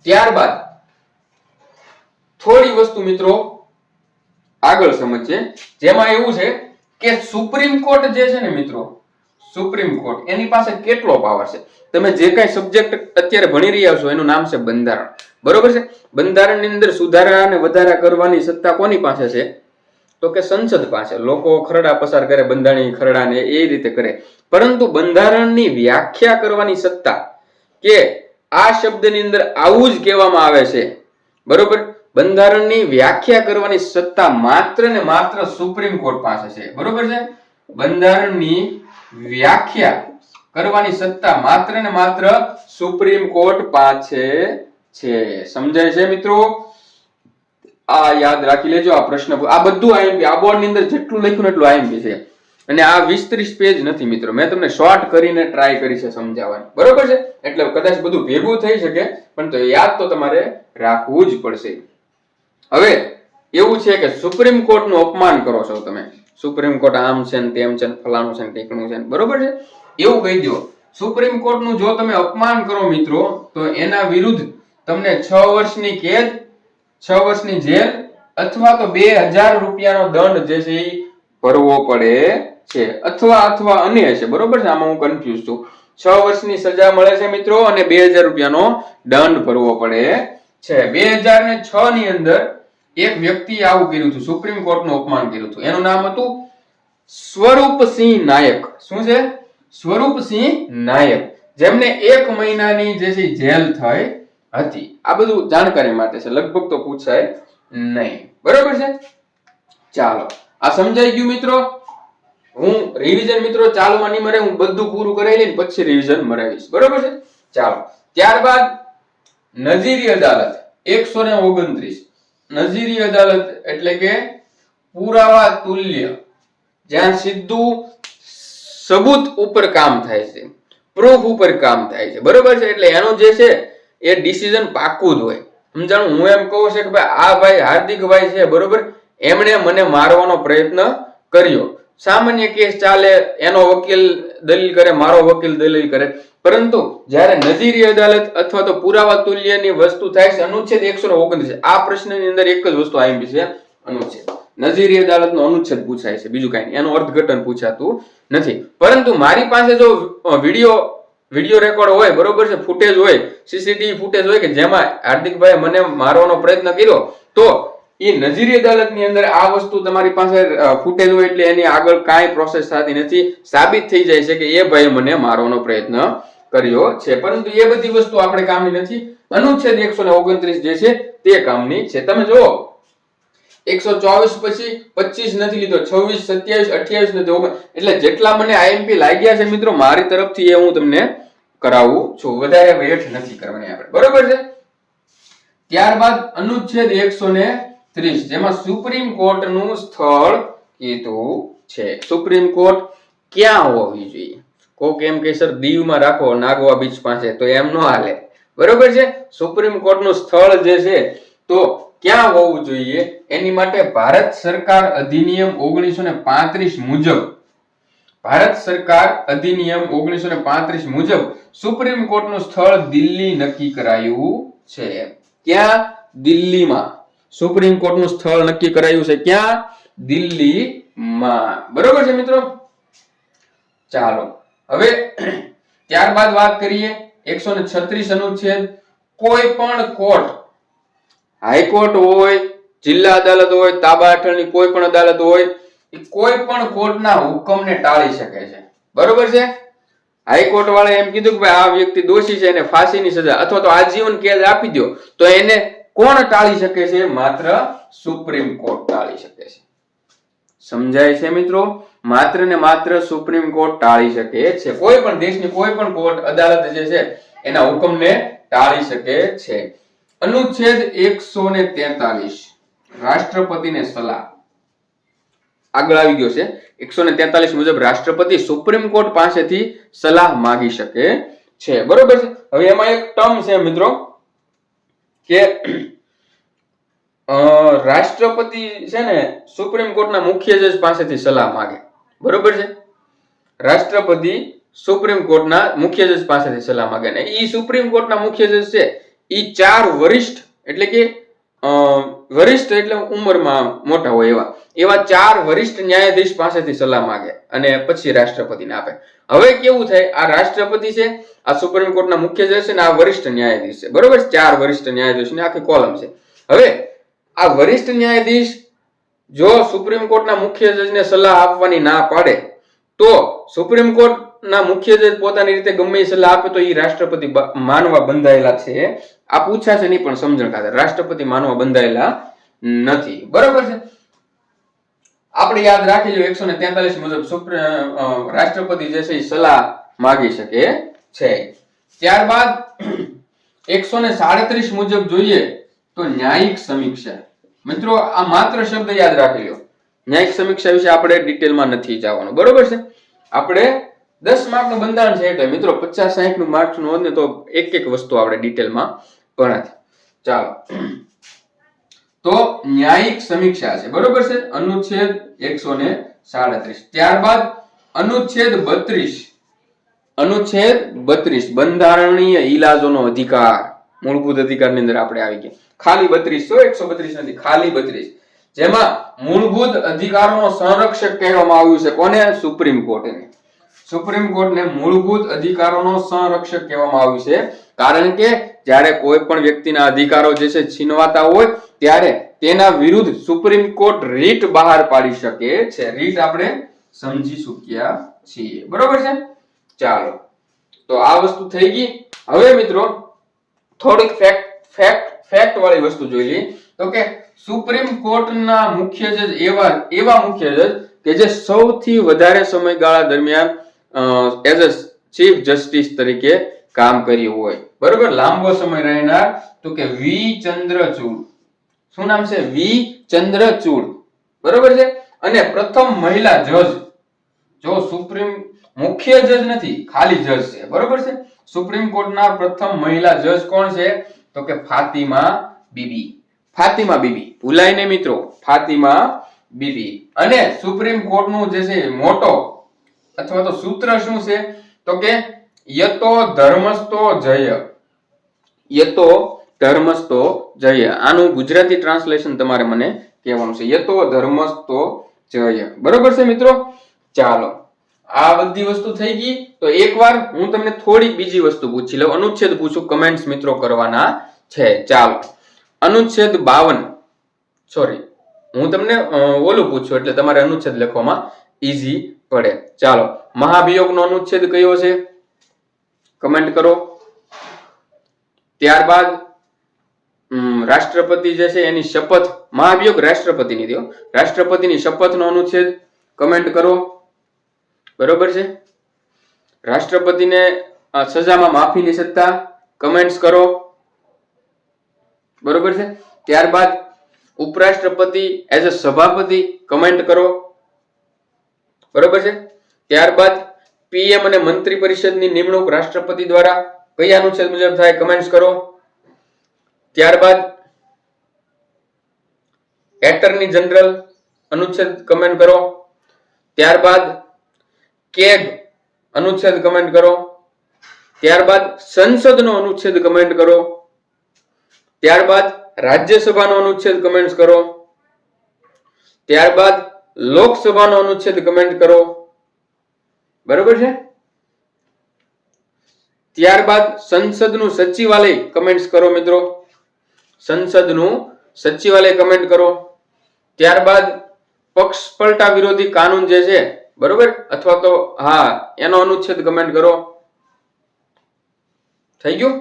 A: ત્યારબાદ થોડી વસ્તુ મિત્રો આગળ સમજીએ, જેમાં એવું છે કે સુપ્રીમ કોર્ટ જે છે ને મિત્રો, સુપ્રીમ કોર્ટ એની પાસે કેટલો પાવર છે? તમે જે કઈ સબ્જેક્ટ અત્યારે ભણી રહ્યા છો એનું નામ છે બંધારણ. બરોબર છે. બંધારણની અંદર સુધારા અને વધારા કરવાની સત્તા કોની પાસે છે? તો કે સંસદ પાસે. લોકો ખરડા પસાર કરે, બંધારણીય ખરડાને એ રીતે કરે. પરંતુ બંધારણની વ્યાખ્યા કરવાની સત્તા કે આ શબ્દની અંદર આવું જ કહેવામાં આવે છે, બરોબર, બંધારણની વ્યાખ્યા કરવાની સત્તા માત્ર ને માત્ર સુપ્રીમ કોર્ટ પાસે છે. બરોબર છે. બંધારણની વ્યાખ્યા કરવાની સત્તા માત્ર ને માત્ર સુપ્રીમ કોર્ટ પાસે છે. સમજાય છે મિત્રો? આ યાદ રાખી લેજો. આ પ્રશ્ન આ બધું આઈએમપી, આ બોર્ડ ની અંદર જેટલું લખ્યું એટલું આઈએમપી છે. અને આ 20-30 પેજ નથી મિત્રો, મેં તમને શોર્ટ કરીને ટ્રાય કરી છે સમજાવવાની. બરોબર છે. એટલે કદાચ બધું ભેગું થઈ શકે પણ તો યાદ તો તમારે રાખવું જ પડશે. હવે એવું છે કે સુપ્રીમ કોર્ટ નું અપમાન કરો છો તમે. સુપ્રીમ કોર્ટ આમ છે ને તેમ છે ને ફલાણું છે ને ઢીકણું છે, બરોબર છે, એવું કહી દો. સુપ્રીમ કોર્ટ નું જો તમે અપમાન કરો મિત્રો તો એના વિરુદ્ધ તમને 6 વર્ષની કેદ, 6 વર્ષની જેલ અથવા તો 2000 રૂપિયાનો દંડ જે છે એ ભરવો પડે છે. અથવા અન્ય છે. બરોબર છે. આમાં હું કન્ફ્યુઝ છું. 6 વર્ષની સજા મળે છે મિત્રો અને 2000 રૂપિયાનો દંડ ભરવો પડે છે. 2006 ની અંદર એક વ્યક્તિ આવું કર્યું હતું, સુપ્રીમ કોર્ટ નું અપમાન કર્યું હતું. એનું નામ હતું સ્વરૂપસિંહ નાયક. શું છે? સ્વરૂપસિંહ નાયક, જેમને 1 મહિનાની જે છે જેલ થઈ હતી. આ બધું જાણકારી માટે છે, લગભગ તો પૂછાય નહીં. બરોબર છે. ચાલો આ સમજાઈ ગયું મિત્રો? હું રિવિઝન મિત્રો ચાલુમાં નહીં મરે, હું બધું પૂરું કરાવી લઈને પછી રિવિઝન મરાવીશ, બરોબર છે. ચાલો, ત્યારબાદ નજીરી અદાલત 129. નજીરી અદાલત એટલે કે પુરાવા તુલ્ય, જ્યાં સીધું સબૂત ઉપર કામ થાય છે, પ્રૂફ ઉપર કામ થાય છે, બરોબર છે. એટલે એનું જે છે એ ડિસિઝન પાક્કું જ હોય. સમજાણું? હું એમ કહું છું કે ભાઈ આ ભાઈ હાર્દિકભાઈ છે, બરોબર, એમણે મને મારવાનો પ્રયત્ન કર્યો. સામાન્ય કેસ ચાલે, એનો વકીલ દલીલ કરે, મારો વકીલ દલીલ કરે, પરંતુ જ્યારે નજીરી અદાલત અથવા તો પુરાવા તુલ્યની વસ્તુ થાય છે, અનુચ્છેદ 129, આ પ્રશ્નની અંદર એક જ વસ્તુ આવી છે, અનુચ્છેદ. નજીરી અદાલતનો અનુચ્છેદ પૂછાય છે, બીજું કાંઈ નહીં, એનું અર્થઘટન પૂછાતું નથી. પરંતુ મારી પાસે જો વિડીયો રેકોર્ડ હોય, બરોબર છે, ફૂટેજ હોય, સીસીટીવી ફૂટેજ હોય કે જેમાં હાર્દિકભાઈ મને મારવાનો પ્રયત્ન કર્યો, તો એ નજીરી અદાલતની અંદર આ વસ્તુ તમારી પાસે ફૂટેજ હોય એટલે એની આગળ કાંઈ પ્રોસેસ થતી નથી, સાબિત થઈ જાય છે કે એ ભાઈ મને મારવાનો પ્રયત્ન કર્યો છે. પરંતુ એ બધી વસ્તુ આપણે કામની નથી. અનુચ્છેદ 129 જે છે તે કામની છે. તમે જુઓ 124 પછી 25 નથી લીધો, 26, 27, 28 નથી, 29, એટલે જેટલા મને આઈએમપી લાગ્યા છે મિત્રો મારી તરફથી એ હું તમને કરાવું છું, વધારે વેટ નથી કરવાની આપણે, બરોબર છે. ત્યારબાદ અનુચ્છેદ 130, જેમાં સુપ્રીમ કોર્ટનું સ્થળ કીધું છે. સુપ્રીમ કોર્ટ ક્યાં હોવી જોઈએ? કોક એમ કે સર દીવમાં રાખો, નાગવા બીચ પાસે, તો એમ ન હાલે, બરોબર છે. સુપ્રીમ કોર્ટનું સ્થળ જે છે તો ક્યાં હોવું જોઈએ? એની માટે ભારત સરકાર અધિનિયમ 1935 મુજબ, ભારત સરકાર અધિનિયમ 1935 મુજબ સુપ્રીમ કોર્ટનું સ્થળ દિલ્હી નક્કી કરાયું છે. ક્યાં? દિલ્હીમાં સુપ્રીમ કોર્ટનું સ્થળ નક્કી કરાયું છે. ક્યાં? દિલ્હીમાં, બરોબર છે મિત્રો. ચાલો હવે ત્યારબાદ વાત કરીએ 136 અનુચ્છેદ. કોઈ પણ કોર્ટ, હાઈકોર્ટ હોય, જિલ્લા અદાલત હોય, તાબા હેઠળની કોઈ પણ અદાલત હોય, એ કોઈ પણ કોર્ટના હુકમને ટાળી શકે છે, બરોબર છે. હાઈકોર્ટ વાળાએ એમ કીધું કે ભાઈ આ વ્યક્તિ દોષી છે, એને ફાંસીની સજા અથવા તો આજીવન કેદ આપી દો, તો એને કોણ ટાળી શકે છે? માત્ર સુપ્રીમ કોર્ટ ટાળી શકે છે. સમજાય છે મિત્રો? માત્ર ને માત્ર સુપ્રીમ કોર્ટ ટાળી શકે છે. કોઈ પણ દેશની કોઈ પણ કોર્ટ અદાલત જે છે એના હુકમને ટાળી શકે છે. અનુચ્છેદ 143, રાષ્ટ્રપતિને સલાહ. આગળ આવી ગયો છે 143 મુજબ રાષ્ટ્રપતિ સુપ્રીમ કોર્ટ પાસેથી સલાહ માંગી શકે છે, બરોબર છે. હવે એમાં એક ટર્મ છે મિત્રો કે રાષ્ટ્રપતિ છે ને સુપ્રીમ કોર્ટના મુખ્ય જજ પાસેથી સલાહ માંગે, બરોબર છે. રાષ્ટ્રપતિ સુપ્રીમ કોર્ટના મુખ્ય જજ પાસેથી સલાહ માંગે, ને ઈ સુપ્રીમ કોર્ટના મુખ્ય જજ છે ઈ 4 વરિષ્ઠ એટલે કે વરિષ્ઠ એટલે ઉંમરમાં મોટા હોય એવા 4 વરિષ્ઠ ન્યાયાધીશ પાસેથી સલાહ માંગે અને પછી રાષ્ટ્રપતિને આપે. હવે કેવું થાય, આ રાષ્ટ્રપતિ છે, આ સુપ્રીમ કોર્ટના મુખ્ય જજ છે, ને આ વરિષ્ઠ ન્યાયાધીશ છે, બરોબર. 4 વરિષ્ઠ ન્યાયાધીશની આખી કોલમ છે. હવે આ વરિષ્ઠ ન્યાયાધીશ જો સુપ્રીમ કોર્ટના મુખ્ય જજને સલાહ આપવાની ના પાડે તો સુપ્રીમ કોર્ટના મુખ્ય જજ પોતાની રીતે ગમે એ સલાહ આપે તો એ રાષ્ટ્રપતિ માનવા બંધાયેલા છે. આ પૂછાશે નહીં પણ સમજણ ખાતર, રાષ્ટ્રપતિ માનવા બંધાયેલા નથી, બરોબર છે. આપણે યાદ રાખી લો 143 મુજબ રાષ્ટ્રપતિ જે છે એ સલાહ માંગી શકે છે. ત્યારબાદ 137 મુજબ જોઈએ તો ન્યાયિક સમીક્ષા. મિત્રો આ માત્ર શબ્દ યાદ રાખી લો, ન્યાયિક સમીક્ષા વિશે આપણે ડિટેલમાં નથી જવાનું, બરોબર છે. આપણે 10 માર્કનું બંધારણ છે એટલે મિત્રો 50-60 નું માર્ક્સ નું હોત ને તો એક એક વસ્તુ આપણે ડિટેલમાં ભણાતી. ચાલો તો ન્યાયિક સમીક્ષા છે, બરોબર છે. અનુચ્છેદ 137. ત્યારબાદ અનુચ્છેદ 32, અનુચ્છેદ 32 બંધારણીય ઇલાજોનો અધિકાર, મૂળભૂત અધિકારની અંદર આપણે આવી ગયા. ખાલી 32, 132 નથી, ખાલી 32, જેમાં મૂળભૂત અધિકારોનો સંરક્ષક કહેવામાં આવ્યું છે કોને? સુપ્રીમ કોર્ટને. સુપ્રીમ કોર્ટને મૂળભૂત અધિકારોનો સંરક્ષક કહેવામાં આવ્યું છે, કારણ કે જ્યારે કોઈ પણ વ્યક્તિના અધિકારો જે છે છીનવાતા હોય ત્યારે તેના વિરુદ્ધ સુપ્રીમ કોર્ટ રીટ બહાર પાડી શકે છે. રીટ આપણે સમજી ચૂક્યા છીએ, બરોબર છે. ચાલો તો આ વસ્તુ થઈ ગઈ. હવે મિત્રો થોડીક ફેક્ટ વાળી વસ્તુ જોઈ લઈએ તો કે સુપ્રીમ કોર્ટના મુખ્ય જજ એવા મુખ્ય જજ કે જે સૌથી વધારે સમયગાળા દરમિયાન એઝ અ ચીફ જસ્ટિસ તરીકે કામ કર્યું હોય, બરોબર, લાંબો સમય રહેનાર, તો કે વી ચંદ્રચૂડ. શું નામ છે? વી ચંદ્રચૂડ, બરોબર છે. અને પ્રથમ મહિલા જજ, જો સુપ્રીમ મુખ્ય જજ નથી, ખાલી જજ છે, બરોબર છે. સુપ્રીમ કોર્ટના પ્રથમ મહિલા જજ કોણ છે? તો કે ફાતિમા બીબી. ફાતિમા બીબી, ભૂલાય નહીં મિત્રો, ફાતિમા બીબી. અને સુપ્રીમ કોર્ટનું જે છે મોટો અથવા તો સૂત્ર શું છે? તો કે યતો ધર્મસ્તો જય. યતો ધર્મસ્તો જય. આનું ગુજરાતી ટ્રાન્સલેશન તમારે મને કહેવાનું છે. યતો ધર્મસ્તો જય, બરોબર છે મિત્રો. ચાલો, આ બધી વસ્તુ થઈ ગઈ. તો એકવાર હું તમને થોડી બીજી વસ્તુ પૂછી લઉં, અનુચ્છેદ પૂછું, કમેન્ટ્સ મિત્રો કરવાના છે. ચાલો, અનુચ્છેદ 52, સોરી, હું તમને ઓલું પૂછું એટલે તમારે અનુચ્છેદ લખવામાં ઈઝી પડે. ચાલો, મહાભિયોગનો અનુચ્છેદ કયો છે? કમેન્ટ કરો. ત્યારબાદ રાષ્ટ્રપતિ જે છે એની શપથ, મહાભિયોગ રાષ્ટ્રપતિની દો, રાષ્ટ્રપતિની શપથનો અનુચ્છેદ કમેન્ટ કરો, બરોબર છે. રાષ્ટ્રપતિને સજામાં માફીની સત્તા, કમેન્ટ્સ કરો, બરોબર છે. ત્યારબાદ ઉપરાષ્ટ્રપતિ એઝ અ સભાપતિ, કમેન્ટ કરો, બરોબર છે. ત્યારબાદ પીએમ અને મંત્રી પરિષદની નિમણૂક રાષ્ટ્રપતિ દ્વારા કયા અનુચ્છેદ મુજબ થાય? કમેન્ટ્સ કરો. ત્યારબાદ એટર્ની જનરલ અનુચ્છેદ કમેન્ટ કરો. ત્યારબાદ કેગ અનુચ્છેદ કમેન્ટ કરો. ત્યારબાદ સંસદનો અનુચ્છેદ કમેન્ટ કરો. ત્યારબાદ રાજ્યસભાનો અનુચ્છેદ કમેન્ટ કરો. ત્યારબાદ લોકસભાનો અનુચ્છેદ કમેન્ટ કરો, બરોબર છે. ત્યારબાદ સંસદનું સચિવાલય કમેન્ટ્સ કરો મિત્રો, સંસદનું સચિવાલય કમેન્ટ કરો. ત્યારબાદ પક્ષ પલટા વિરોધી કાનૂન જે છે, બરોબર, અથવા તો હા, એનો અનુચ્છેદ કમેન્ટ કરો. થઈ ગયું?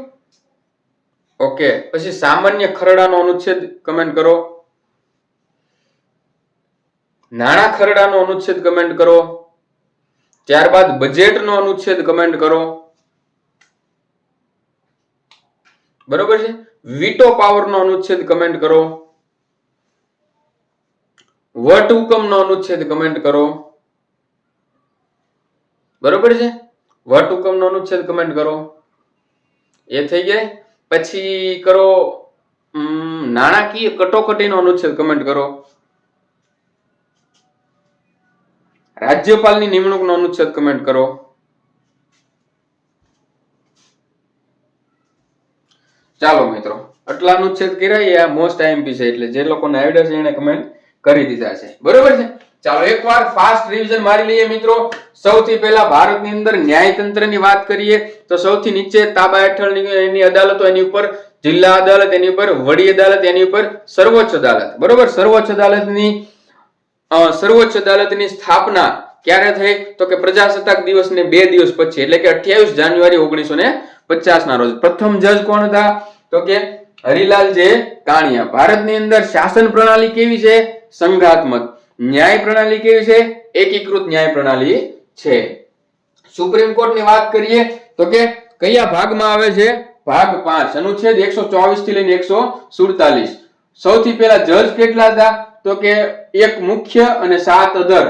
A: ઓકે. પછી સામાન્ય ખરડાનો અનુચ્છેદ કમેન્ટ કરો. નાણાં ખરડાનો અનુચ્છેદ કમેન્ટ કરો. ત્યારબાદ બજેટનો અનુચ્છેદ કમેન્ટ કરો, બરોબર છે. વીટો પાવરનો અનુચ્છેદ કમેન્ટ કરો. વટહુકમનો અનુચ્છેદ કમેન્ટ કરો, બરોબર છે. વટહુકમનો અનુચ્છેદ કમેન્ટ કરો. એ થઈ જાય. પછી કરો નાણાકીય કટોકટીનો અનુચ્છેદ કમેન્ટ કરો. રાજ્યપાલની નિમણૂકનો અનુચ્છેદ કમેન્ટ કરો. ચાલો મિત્રો, આટલા અનુચ્છેદ કર્યા. આ મોસ્ટ આઈએમપી છે, એટલે જે લોકોને આવડે છે એને કમેન્ટ કરી દીધા છે, બરોબર છે. ચાલો, એકવાર ફાસ્ટ રિવિઝન મારી લઈએ મિત્રો. સૌથી પહેલા ભારતની અંદર ન્યાયતંત્રની વાત કરીએ તો સૌથી નીચે તાબા હેઠળની એની અદાલતો, એની ઉપર જિલ્લા અદાલત, એની ઉપર વડી અદાલત, એની ઉપર સર્વોચ્ચ અદાલત, બરોબર. સર્વોચ્ચ અદાલતની સ્થાપના ક્યારે થઈ? તો કે પ્રજાસત્તાક દિવસને 2 દિવસ પછી, એટલે કે 28 જાન્યુઆરી 1950 ના રોજ. પ્રથમ જજ કોણ હતા? તો કે હરિલાલ જે કાણિયા. ભારતની અંદર શાસન પ્રણાલી કેવી છે? સંઘાત્મક. ન્યાય પ્રણાલી કેવી છે? એકીકૃત ન્યાય પ્રણાલી છે. સુપ્રીમ કોર્ટની વાત કરીએ તો કે કયા ભાગમાં આવે છે? ભાગ 5, અનુચ્છેદ 124 થી લઈને 147. સૌથી પહેલા જજ કેટલા હતા? તો કે એક મુખ્ય અને 7 અધર,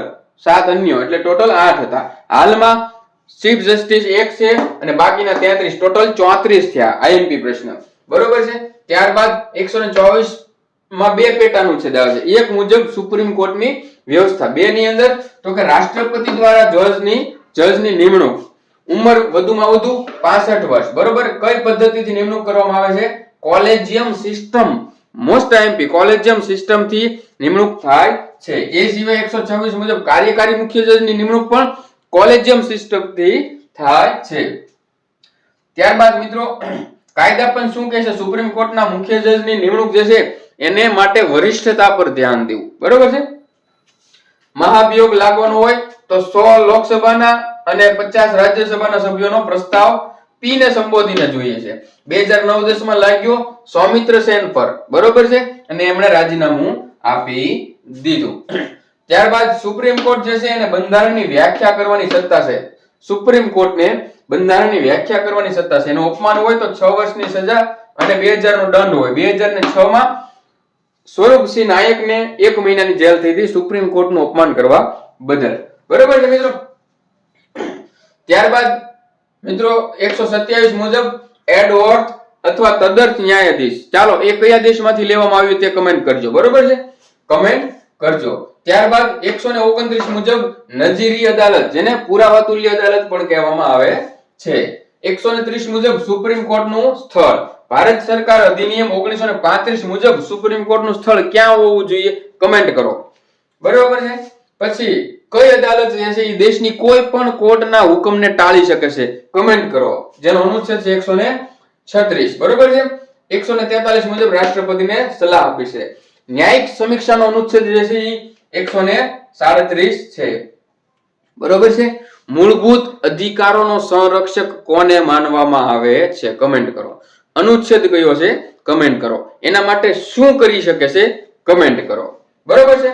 A: 7 અન્ય, એટલે ટોટલ 8 હતા. હાલમાં ચીફ જસ્ટિસ 1 છે અને બાકીના 33, ટોટલ 34 થયા. આઈએમપી પ્રશ્ન, બરોબર છે. ત્યારબાદ 124 માં 2 પેટા અનુચ્છેદ આવે છે. એક મુજબ સુપ્રીમ કોર્ટની વ્યવસ્થા, 2 ની અંદર તો કે રાષ્ટ્રપતિ દ્વારા જજની નિમણૂક, ઉંમર વધુમાં વધુ 65 વર્ષ, બરોબર. કઈ પદ્ધતિથી નિમણૂક કરવામાં આવે છે? Collegium system. Most IMP, collegium system થી નિમણૂક થાય છે. એ સિવાય 126 મુજબ કાર્યકારી મુખ્ય જજની નિમણૂક પણ કોલેજિયમ સિસ્ટમ થી થાય છે. ત્યારબાદ મિત્રો કાયદાપંચ શું કહે છે? સુપ્રીમ કોર્ટના મુખ્ય જજની નિમણૂક જે છે એને માટે વરિષ્ઠતા પર ધ્યાન દેવું, બરોબર છે. મહાભિયોગ લાગવાનો હોય તો 100 લોકસભાના અને 50 રાજ્યસભાના સભ્યોનો પ્રસ્તાવ પી ને સંબોધીને જોઈએ છે. 2009-10 માં લાગ્યો સૌમિત્ર સેન પર, બરોબર છે, અને એમણે રાજીનામું આપી દીધું. ત્યારબાદ સુપ્રીમ કોર્ટ જે છે એને બંધારણની વ્યાખ્યા કરવાની સત્તા છે. સુપ્રીમ કોર્ટને બંધારણની વ્યાખ્યા કરવાની સત્તા છે. એનું અપમાન હોય તો 6 વર્ષની સજા અને 2000 નો દંડ હોય. 2006 માં સ્વરૂપસિંહ નાયકને 1 મહિનાની જેલ થઈ હતી સુપ્રીમ કોર્ટનું અપમાન કરવા બદલ. બરોબર છે મિત્રો. ત્યારબાદ મિત્રો 127 મુજબ એડવોર્થ અથવા તદર્થ ન્યાયાધીશ, ચાલો એ કયા દેશમાંથી લેવામાં આવ્યું તે કમેન્ટ કરજો. બરોબર છે, કમેન્ટ કરજો. ત્યારબાદ 129 મુજબ નજીરી અદાલત, જેને પુરાવા તુલ્ય અદાલત પણ કહેવામાં આવે છે. 130 મુજબ સુપ્રીમ કોર્ટનું સ્થળ, ભારત સરકાર અધિનિયમ 1935 મુજબ સુપ્રીમ કોર્ટનું સ્થળ ક્યાં હોવું જોઈએ કમેન્ટ કરો. બરોબર છે. પછી કઈ અદાલત જે છે એ દેશની કોઈ પણ કોર્ટના હુકમને ટાળી શકે છે કમેન્ટ કરો. જેનો અનુચ્છેદ છે 136. બરોબર છે. 143 મુજબ રાષ્ટ્રપતિને સલાહ આપી છે. ન્યાયિક સમીક્ષાનો અનુચ્છેદ જે છે એ 137 છે. બરોબર છે. મૂળભૂત અધિકારોનો સંરક્ષક કોને માનવામાં આવે છે કમેન્ટ કરો. અનુચ્છેદ કયો છે કમેન્ટ કરો. એના માટે શું કરી શકે છે કમેન્ટ કરો. બરોબર છે.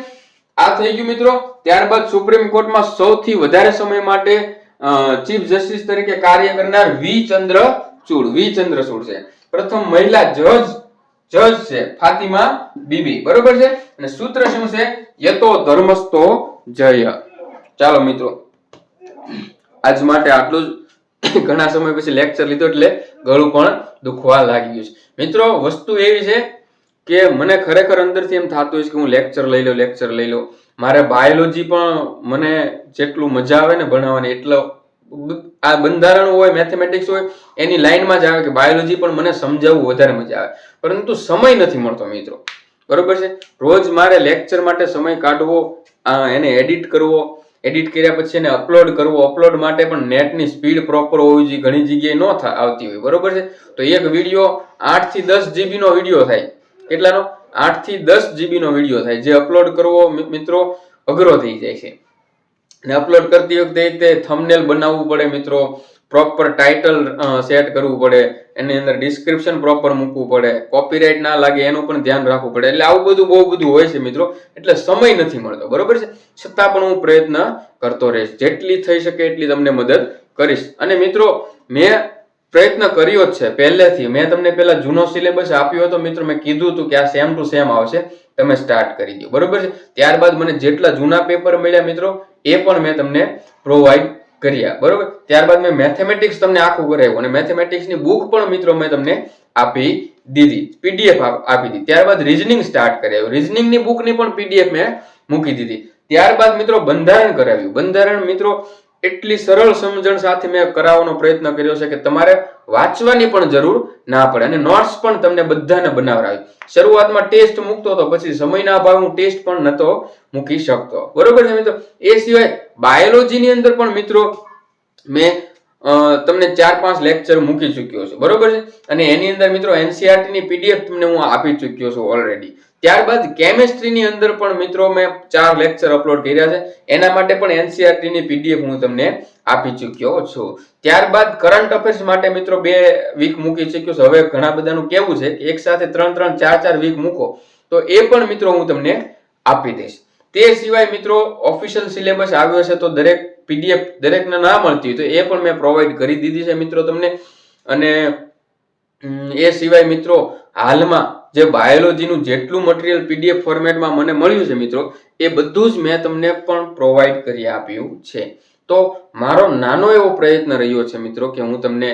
A: આ થઈ ગયું મિત્રો. ત્યારબાદ સુપ્રીમ કોર્ટમાં સૌથી વધારે સમય માટે ચીફ જસ્ટિસ તરીકે કાર્ય કરનાર વી ચંદ્રચૂડ છે. પ્રથમ મહિલા જજ છે ફાતિમા બીબી. બરોબર છે. અને સૂત્ર શું છે? યતો ધર્મસ્તો જય. ચાલો મિત્રો, આજ માટે આટલું જ. ઘણા સમય પછી લેક્ચર લીધો એટલે ગળું પણ દુખવા લાગ્યું છે. મિત્રો વસ્તુ એવી છે કે મને ખરેખર અંદરથી એમ થતું હોય છે કે હું લેક્ચર લઈ લઉં. મારે બાયોલોજી પણ મને જેટલું મજા આવે ને ભણાવવાની, એટલો આ બંધારણ હોય, મેથેમેટિક્સ હોય, એની લાઈનમાં જ આવે કે બાયોલોજી પણ મને સમજાવવું વધારે મજા આવે. પરંતુ સમય નથી મળતો મિત્રો. બરોબર છે. રોજ મારે લેક્ચર માટે સમય કાઢવો, એને એડિટ કરવો, એડિટ કર્યા પછી એને અપલોડ કરવો. અપલોડ માટે પણ નેટની સ્પીડ પ્રોપર હોવી જોઈએ. ઘણી જગ્યાએ ન આવતી હોય. બરોબર છે. તો એક વિડીયો 8 થી 10 GB નો વિડીયો થાય. કેટલાનો? 8 થી 10 GB નો વિડીયો થાય, જે અપલોડ કરવો મિત્રો અઘરો થઈ જાય છે. ને અપલોડ કરતી વખતે તે થંબનેલ બનાવવું પડે મિત્રો, પ્રોપર ટાઇટલ સેટ કરવું પડે, એની અંદર ડિસ્ક્રિપ્શન પ્રોપર મૂકવું પડે, કોપીરાઇટ ના લાગે એનું પણ ધ્યાન રાખવું પડે. એટલે આવું બધું બહુ બધું હોય છે મિત્રો. એટલે સમય નથી મળતો. બરોબર છે. છતાં પણ હું પ્રયત્ન કરતો રહીશ. જેટલી થઈ શકે એટલી તમને મદદ કરીશ. અને મિત્રો મેં પ્રયત્ન કર્યો જ છે પહેલેથી. મેં તમને પહેલા જૂનો સિલેબસ આપ્યો હતો મિત્રો. મેં કીધું હતું કે આ સેમ ટુ સેમ આવશે, તમે સ્ટાર્ટ કરી દો. બરોબર છે. ત્યારબાદ મને જેટલા જૂના પેપર મળ્યા મિત્રો એ પણ મેં તમને પ્રોવાઈડ કર્યા. બરોબર. ત્યારબાદ મેં મેથેમેટિક્સ તમને આખું કરાવ્યું અને મેથેમેટિક્સની બુક પણ મિત્રો મેં તમને આપી દીધી, પીડીએફ આપી દીધી. ત્યારબાદ રીઝનિંગ સ્ટાર્ટ કરાવ્યું. રીઝનિંગની બુકની પણ પીડીએફ મેં મૂકી દીધી. ત્યારબાદ મિત્રો બંધારણ કરાવ્યું. બંધારણ મિત્રો એટલી સરળ સમજણ સાથે મેં કરાવવાનો પ્રયત્ન કર્યો છે કે તમારે વાંચવાની પણ જરૂર ના પડે. અને નોટ્સ પણ તમને બધાને બનાવરાવી. શરૂઆતમાં ટેસ્ટ મૂકતો હતો, પછી સમયના અભાવે હું ટેસ્ટ પણ નતો મૂકી શકતો. બરોબર છે મિત્રો. એ સિવાય બાયોલોજીની અંદર પણ મિત્રો મેં તમને 4-5 લેક્ચર મૂકી ચૂક્યો છું. બરોબર છે. અને એની અંદર મિત્રો NCERT ની PDF તમને હું આપી ચૂક્યો છું ઓલરેડી. ત્યારબાદ કેમેસ્ટ્રીની અંદર પણ મિત્રો મેં 4 લેક્ચર અપલોડ કર્યા છે. એના માટે પણ NCERT ની PDF હું તમને આપી ચૂક્યો છું. ત્યારબાદ કરંટ અફેર્સ માટે મિત્રો 2 વીક મૂકી ચૂક્યો છું. હવે ઘણા બધાનું કેવું છે કે એક સાથે 3-3, 4-4 વીક મૂકો, તો એ પણ મિત્રો હું તમને આપી દઈશ. તે સિવાય મિત્રો ઓફિશિયલ સિલેબસ આવ્યો છે, તો દરેક PDF દરેકને ના મળતી હોય તો એ પણ મેં પ્રોવાઈડ કરી દીધી છે મિત્રો તમને. અને એ સિવાય મિત્રો હાલમાં જે બાયોલોજીનું જેટલું મટીરીયલ PDF ફોર્મેટમાં મને મળ્યું છે મિત્રો, એ બધું જ મેં તમને પણ પ્રોવાઈડ કરી આપ્યું છે. તો મારો નાનો એવો પ્રયત્ન રહ્યો છે મિત્રો કે હું તમને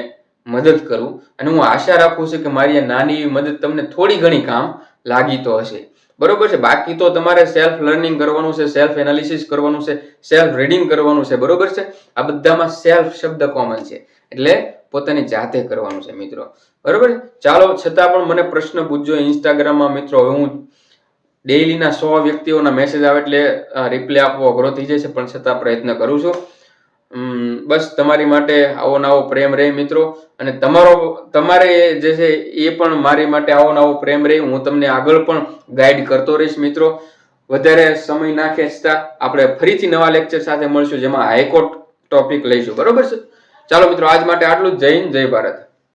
A: મદદ કરું. અને હું આશા રાખું છું કે મારી આ નાની મદદ તમને થોડી ઘણી કામ લાગી તો હશે. બરોબર છે. બાકી તો તમારે સેલ્ફ લર્નિંગ કરવાનું છે, સેલ્ફ એનાલિસિસ કરવાનું છે, સેલ્ફ રીડિંગ કરવાનું છે. બરોબર છે. આ બધામાં સેલ્ફ શબ્દ કોમન છે, એટલે પોતાની જાતે કરવાનું છે મિત્રો. બરોબર. ચાલો, છતાં પણ મને પ્રશ્ન પૂછજો ઇન્સ્ટાગ્રામમાં મિત્રો. હવે હું ડેઈલીના 100 વ્યક્તિઓના મેસેજ આવે એટલે રિપ્લાય આપવો અઘરો થઈ જાય છે, પણ છતાં પ્રયત્ન કરું છું. બસ તમારી માટે આવો નવો પ્રેમ રહે મિત્રો. અને તમારે જે છે એ પણ મારી માટે આવો નવો પ્રેમ રહે. હું તમને આગળ પણ ગાઈડ કરતો રહીશ મિત્રો. વધારે સમય ના ખેંચતા આપણે ફરીથી નવા લેક્ચર સાથે મળશું, જેમાં હાઈકોર્ટ ટોપિક લઈશું. બરોબર છે. ચાલો મિત્રો, આજ માટે આટલું જ. જય હિન્દ, જય ભારત.